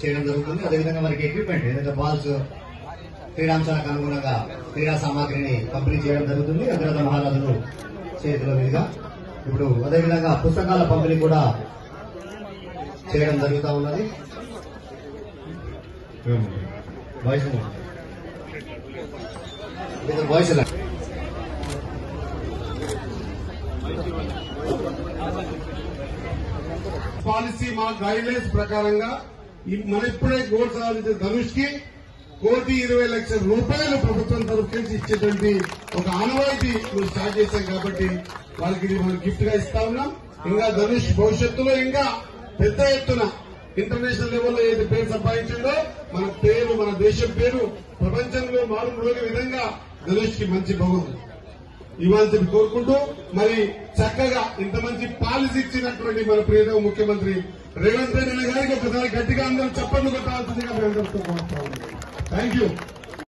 చేయడం జరుగుతుంది. అదేవిధంగా మనకి ఎక్విప్మెంట్ ఏదైతే బాల్స్ క్రీడాంశాలకు అనుగుణంగా క్రీడా సామాగ్రిని పంపిణీ చేయడం జరుగుతుంది. అగ్రత మహారాజులు చేతుల మీదుగా ఇప్పుడు అదేవిధంగా పుస్తకాల పంపిణీ కూడా చేయడం జరుగుతూ ఉన్నది. వాయిస్ పాలసీ మా గైడ్లైన్స్ ప్రకారంగా మన ఇప్పుడే గోల్ సాధించిన ధనుష్ కి ₹1,20,00,000 ప్రభుత్వం తరఫు నుంచి ఇచ్చేటువంటి ఒక ఆనవాయితీ మేము స్టార్ట్ చేశాం కాబట్టి వాళ్ళకి మనం గిఫ్ట్ గా ఇస్తా ఉన్నాం. ఇంకా ధనుష్ భవిష్యత్తులో ఇంకా పెద్ద ఎత్తున ఇంటర్నేషనల్ లెవెల్లో ఏదైతే పేరు సంపాదించిందో మన పేరు, మన దేశం పేరు ప్రపంచంలో మారుమోగే విధంగా ధనుష్ కి మంచి భగవంతుడు ఇవ్వాల్సి కోరుకుంటూ మరి చక్కగా ఇంత మంచి పాలసీ ఇచ్చినటువంటి మన ప్రియతమ ముఖ్యమంత్రి రేవంత్ రెడ్డి గారికి ఒకసారి గట్టిగా అందరూ చప్పట్లు కొట్టాల్సిందిగా మేము అందరితో కోరుతా ఉన్నాం. Thank you.